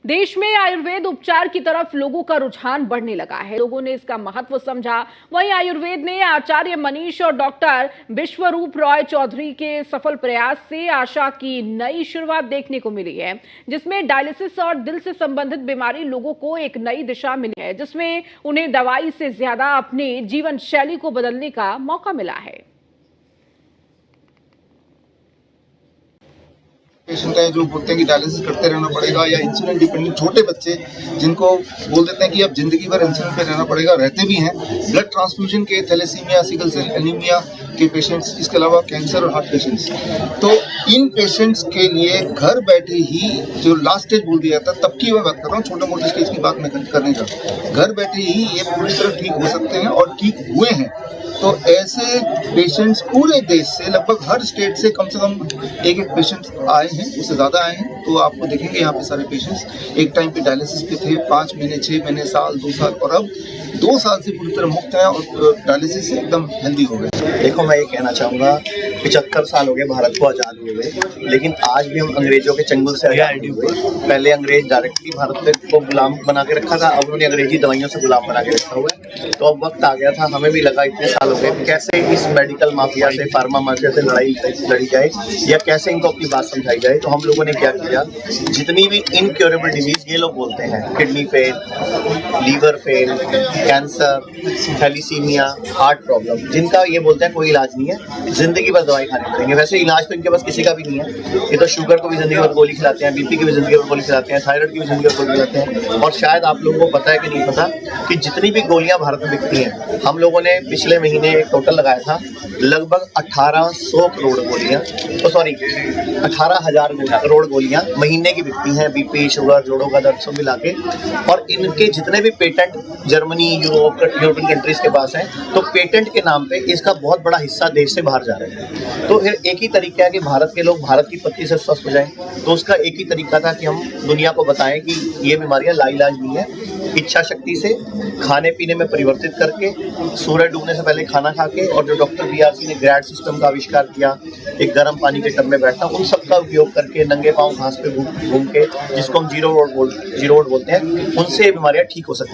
देश में आयुर्वेद उपचार की तरफ लोगों का रुझान बढ़ने लगा है। लोगों ने इसका महत्व समझा। वहीं आयुर्वेद ने आचार्य मनीष और डॉक्टर विश्वरूप रॉय चौधरी के सफल प्रयास से आशा की नई शुरुआत देखने को मिली है, जिसमें डायलिसिस और दिल से संबंधित बीमारी लोगों को एक नई दिशा मिली है, जिसमें उन्हें दवाई से ज्यादा अपने जीवन शैली को बदलने का मौका मिला है। पेशेंट हैं जो बोलते हैं कि डायलिसिस करते रहना पड़ेगा, या इंसुलिन डिपेंडेंट छोटे बच्चे जिनको बोल देते हैं कि अब जिंदगी भर इंसुलिन पे रहना पड़ेगा, रहते भी हैं। ब्लड ट्रांसफ्यूजन के, थैलेसीमिया, सिकल सेल एनीमिया के पेशेंट्स, इसके अलावा कैंसर और हार्ट पेशेंट्स। तो इन पेशेंट्स के लिए घर बैठे ही जो लास्ट स्टेज बोल दिया था, तब की मैं बात कर रहा हूँ, छोटे मोटे स्टेज की बात मैं करने जा रहा हूँ। घर बैठे ही ये पूरी तरह ठीक हो सकते हैं और ठीक हुए हैं। तो ऐसे पेशेंट्स पूरे देश से, लगभग हर स्टेट से कम एक पेशेंट आए हैं, उससे ज़्यादा आए हैं। तो आपको देखेंगे यहाँ पे सारे पेशेंट्स एक टाइम पे डायलिसिस पे थे, 5 महीने, 6 महीने, साल, 2 साल, और अब 2 साल से पूरी तरह मुक्त हैं और डायलिसिस से एकदम हेल्दी हो गए। देखो, मैं ये कहना चाहूँगा, 75 साल हो गए भारत को आज़ाद हुए, लेकिन आज भी हम अंग्रेजों के चंगुल से आज़ाद हुए। पहले अंग्रेज डायरेक्टली भारत को गुलाम बना के रखा था, अब उन्होंने अंग्रेजी दवाइयों से गुलाम बना के रखा हुआ है। तो अब वक्त आ गया था, हमें भी लगा इतने साल हो गए, कैसे इस मेडिकल माफिया से, फार्मा माफिया से लड़ी जाए, या कैसे इनको अपनी बात समझाई जाए। तो हम लोगों ने क्या किया, जितनी भी इनक्योरेबल डिजीज ये लोग बोलते हैं, kidney fail, liver fail, cancer, thalassemia, heart problem, जिनका ये बोलते हैं कोई इलाज नहीं है, जिंदगी भर दवाई खानी पड़ेंगे। वैसे इलाज तो इनके पास किसी का भी नहीं है। ये तो शुगर को भी जिंदगी भर गोली खिलाते हैं, बीपी की भी जिंदगी भर गोली खिलाते हैं, थायराइड की भी जिंदगी भर गोली खिलाते हैं। और शायद आप लोगों को पता है कि नहीं पता कि जितनी भी गोलियां भारत में बिकती हैं, हम लोगों ने पिछले महीने एक टोटल लगाया था, लगभग 1800 करोड़ गोलियां, तो सॉरी 18,000 करोड़ गोलियां महीने की बिकती हैं, बीपी, शुगर, जोड़ों का दर्द सब मिला के। और इनके जितने भी पेटेंट जर्मनी, यूरोपियन कंट्रीज के पास हैं, तो पेटेंट के नाम पे इसका बहुत बड़ा हिस्सा देश से बाहर जा रहा है। तो फिर एक ही तरीका है कि भारत के लोग भारत की पत्ती से स्वस्थ हो जाएं। तो उसका एक ही तरीका था कि हम दुनिया को बताएं कि ये बीमारियां लाइलाज नहीं है। इच्छा शक्ति से, खाने पीने में परिवर्तित करके, सूरज डूबने से पहले खाना खा के, और जो डॉक्टर BRC ने ग्रैड सिस्टम का आविष्कार किया, एक गर्म पानी के टब में बैठना, उन सब का उपयोग करके, नंगे पांव घास पे घूम के, जिसको हम जीरो रोड बोलते हैं, उनसे ये बीमारियां ठीक हो सकती हैं।